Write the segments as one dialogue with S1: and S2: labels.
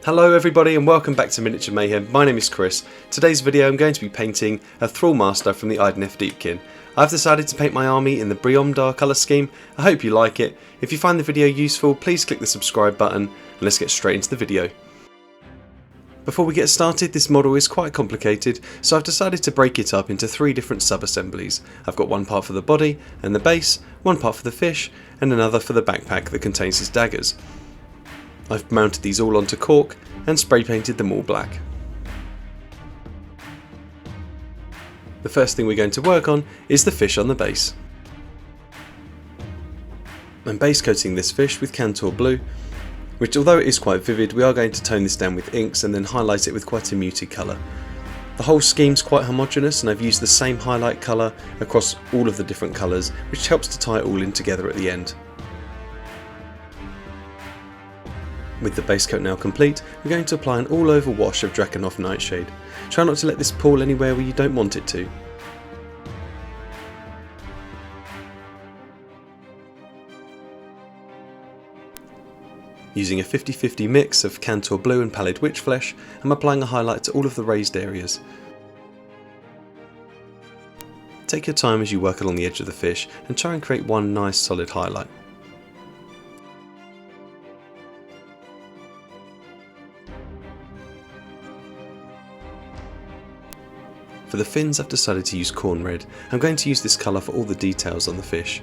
S1: Hello everybody and welcome back to Miniature Mayhem. My name is Chris. Today's video I'm going to be painting a Thrallmaster from the Idoneth Deepkin. I've decided to paint my army in the Briomdar colour scheme. I hope you like it. If you find the video useful, please click the subscribe button and let's get straight into the video. Before we get started, this model is quite complicated, so I've decided to break it up into 3 different sub-assemblies. I've got one part for the body and the base, one part for the fish, and another for the backpack that contains his daggers. I've mounted these all onto cork and spray painted them all black. The first thing we're going to work on is the fish on the base. I'm base coating this fish with Kantor Blue, which although it is quite vivid, we are going to tone this down with inks and then highlight it with quite a muted colour. The whole scheme's quite homogeneous and I've used the same highlight colour across all of the different colours, which helps to tie it all in together at the end. With the base coat now complete, we're going to apply an all-over wash of Drakenhoff Nightshade. Try not to let this pool anywhere where you don't want it to. Using a 50-50 mix of Kantor Blue and Pallid Witch Flesh, I'm applying a highlight to all of the raised areas. Take your time as you work along the edge of the fish and try and create one nice solid highlight. For the fins I've decided to use corn red. I'm going to use this colour for all the details on the fish.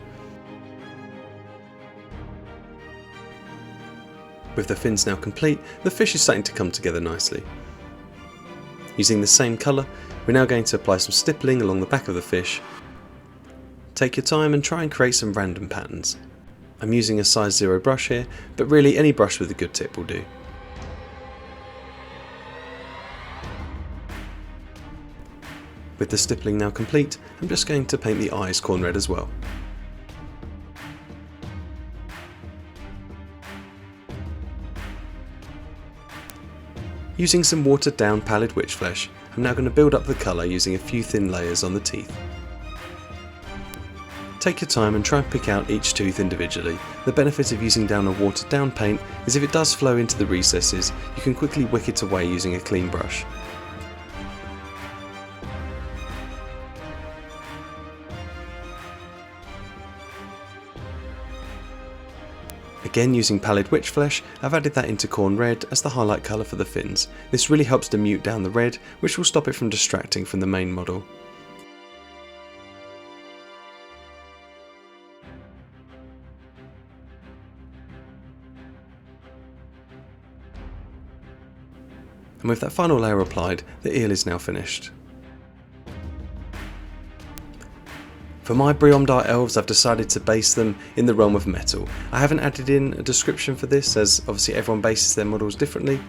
S1: With the fins now complete, the fish is starting to come together nicely. Using the same colour, we're now going to apply some stippling along the back of the fish. Take your time and try and create some random patterns. I'm using a size 0 brush here, but really any brush with a good tip will do. With the stippling now complete, I'm just going to paint the eyes corn red as well. Using some watered down Pallid Witch Flesh, I'm now going to build up the colour using a few thin layers on the teeth. Take your time and try and pick out each tooth individually. The benefit of using down a watered down paint is if it does flow into the recesses, you can quickly wick it away using a clean brush. Again, using Pallid Witch Flesh, I've added that into corn red as the highlight colour for the fins. This really helps to mute down the red, which will stop it from distracting from the main model. And with that final layer applied, the eel is now finished. For my Briomdar elves, I've decided to base them in the realm of metal. I haven't added in a description for this, as obviously everyone bases their models differently.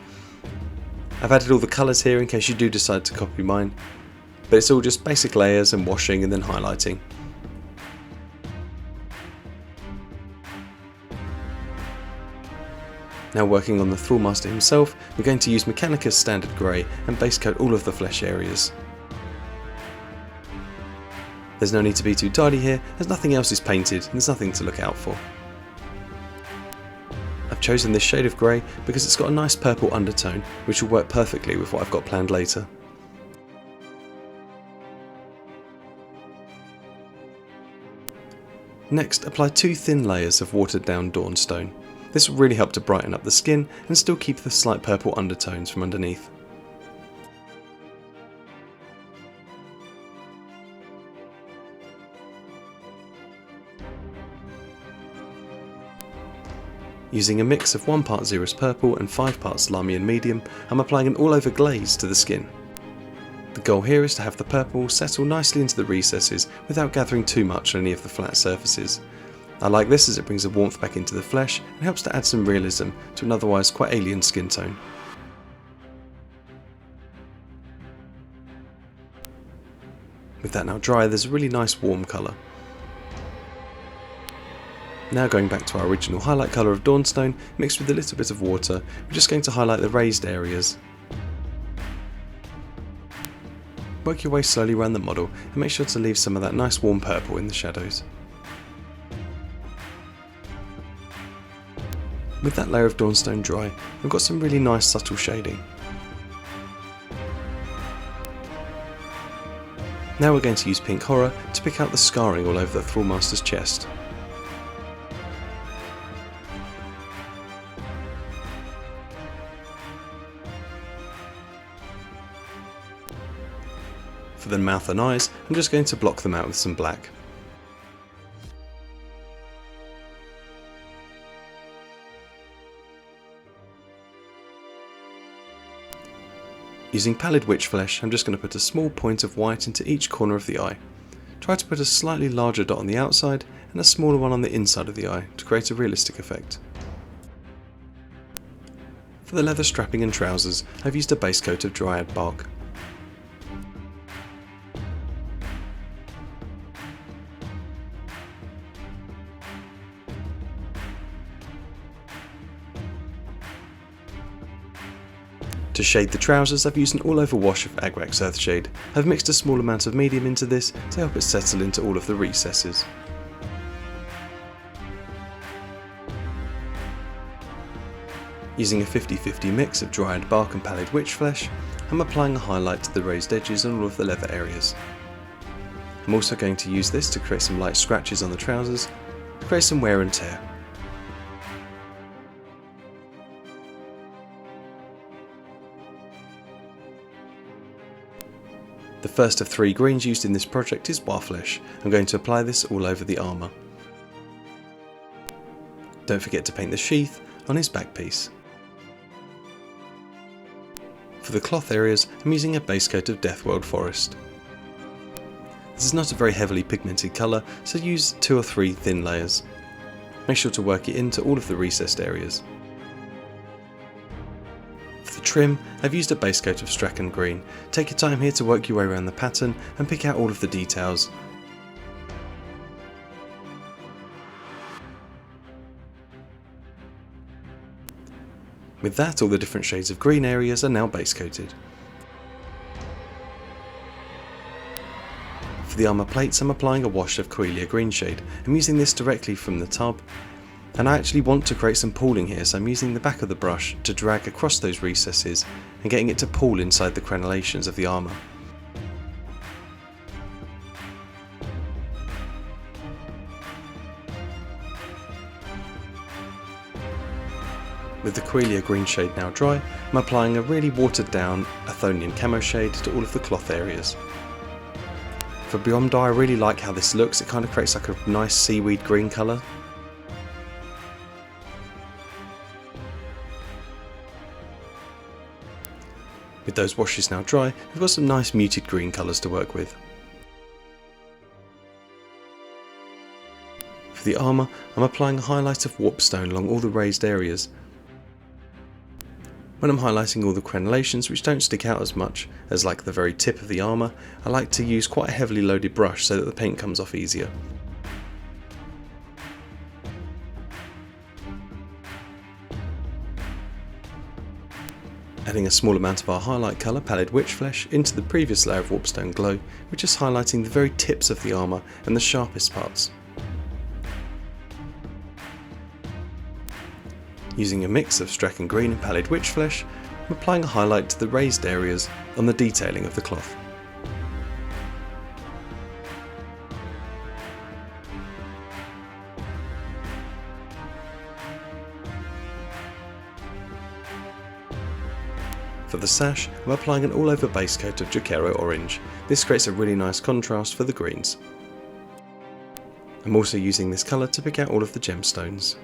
S1: I've added all the colours here in case you do decide to copy mine, but it's all just basic layers and washing and then highlighting. Now working on the Thrallmaster himself, we're going to use Mechanicus Standard Grey and base coat all of the flesh areas. There's no need to be too tidy here, as nothing else is painted and there's nothing to look out for. I've chosen this shade of grey because it's got a nice purple undertone, which will work perfectly with what I've got planned later. Next, apply 2 thin layers of watered down Dawnstone. This will really help to brighten up the skin and still keep the slight purple undertones from underneath. Using a mix of 1 part Xerus Purple and 5 parts Lamian Medium, I'm applying an all-over glaze to the skin. The goal here is to have the purple settle nicely into the recesses without gathering too much on any of the flat surfaces. I like this as it brings a warmth back into the flesh and helps to add some realism to an otherwise quite alien skin tone. With that now dry, there's a really nice warm colour. Now going back to our original highlight colour of Dawnstone, mixed with a little bit of water, we're just going to highlight the raised areas. Work your way slowly around the model and make sure to leave some of that nice warm purple in the shadows. With that layer of Dawnstone dry, I've got some really nice subtle shading. Now we're going to use Pink Horror to pick out the scarring all over the Thrallmaster's chest. For the mouth and eyes, I'm just going to block them out with some black. Using Pallid Witch Flesh, I'm just going to put a small point of white into each corner of the eye. Try to put a slightly larger dot on the outside and a smaller one on the inside of the eye to create a realistic effect. For the leather strapping and trousers, I've used a base coat of Dryad Bark. To shade the trousers, I've used an all-over wash of Agrax Earthshade. I've mixed a small amount of medium into this to help it settle into all of the recesses. Using a 50-50 mix of Dryad Bark and Pallid Witch Flesh, I'm applying a highlight to the raised edges on all of the leather areas. I'm also going to use this to create some light scratches on the trousers, to create some wear and tear. The first of 3 greens used in this project is Waagh Flesh. I'm going to apply this all over the armour. Don't forget to paint the sheath on his back piece. For the cloth areas, I'm using a base coat of Deathworld Forest. This is not a very heavily pigmented colour, so use 2 or 3 thin layers. Make sure to work it into all of the recessed areas. For the trim, I've used a base coat of Straken Green. Take your time here to work your way around the pattern and pick out all of the details. With that, all the different shades of green areas are now base coated. For the armour plates, I'm applying a wash of Coelia Green shade. I'm using this directly from the tub, and I actually want to create some pooling here, so I'm using the back of the brush to drag across those recesses and getting it to pool inside the crenellations of the armour. With the Coelia Green shade now dry, I'm applying a really watered down Athonian camo shade to all of the cloth areas. For Briomdar, I really like how this looks. It kind of creates like a nice seaweed green colour. With those washes now dry, we've got some nice muted green colours to work with. For the armour, I'm applying a highlight of Warpstone along all the raised areas. When I'm highlighting all the crenellations which don't stick out as much as like the very tip of the armour, I like to use quite a heavily loaded brush so that the paint comes off easier. Adding a small amount of our highlight colour, Pallid Witch Flesh, into the previous layer of Warpstone Glow, which is highlighting the very tips of the armour and the sharpest parts. Using a mix of Straken Green and Pallid Witch Flesh, I'm applying a highlight to the raised areas on the detailing of the cloth. For the sash, I'm applying an all-over base coat of Jokaero Orange. This creates a really nice contrast for the greens. I'm also using this colour to pick out all of the gemstones.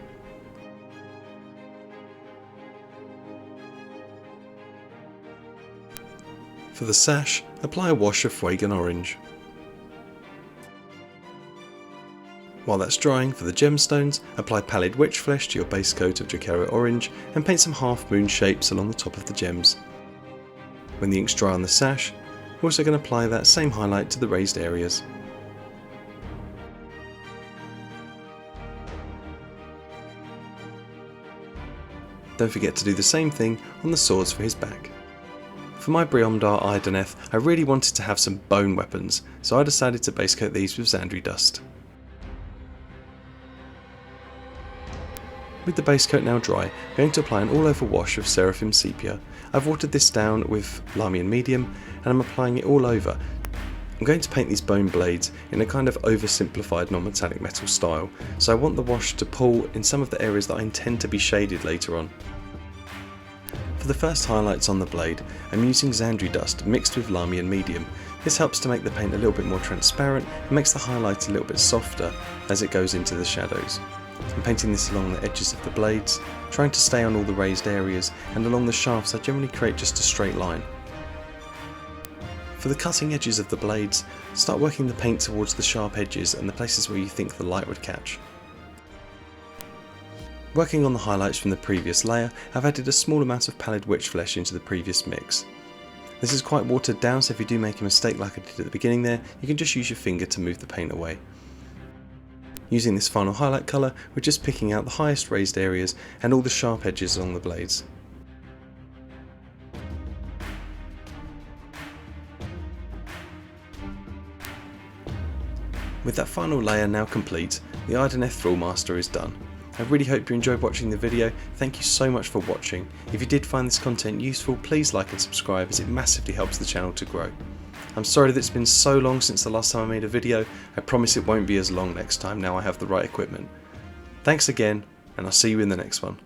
S1: For the sash, apply a wash of Fuegan Orange. While that's drying, for the gemstones, apply Pallid Witch Flesh to your base coat of Jokaero Orange and paint some half-moon shapes along the top of the gems. When the ink's dry on the sash, we're also going to apply that same highlight to the raised areas. Don't forget to do the same thing on the swords for his back. For my Briomdar Idoneth, I really wanted to have some bone weapons, so I decided to base coat these with Xandri Dust. With the base coat now dry, I'm going to apply an all over wash of Seraphim Sepia. I've watered this down with Lahmian Medium and I'm applying it all over. I'm going to paint these bone blades in a kind of oversimplified non-metallic metal style, so I want the wash to pull in some of the areas that I intend to be shaded later on. For the first highlights on the blade, I'm using Xandri dust mixed with Lahmian Medium. This helps to make the paint a little bit more transparent and makes the highlights a little bit softer as it goes into the shadows. I'm painting this along the edges of the blades, trying to stay on all the raised areas, and along the shafts I generally create just a straight line. For the cutting edges of the blades, start working the paint towards the sharp edges and the places where you think the light would catch. Working on the highlights from the previous layer, I've added a small amount of pallid witch flesh into the previous mix. This is quite watered down, so if you do make a mistake like I did at the beginning there, you can just use your finger to move the paint away. Using this final highlight colour, we're just picking out the highest raised areas and all the sharp edges along the blades. With that final layer now complete, the Idoneth Thrallmaster is done. I really hope you enjoyed watching the video. Thank you so much for watching. If you did find this content useful, please like and subscribe as it massively helps the channel to grow. I'm sorry that it's been so long since the last time I made a video. I promise it won't be as long next time now I have the right equipment. Thanks again, and I'll see you in the next one.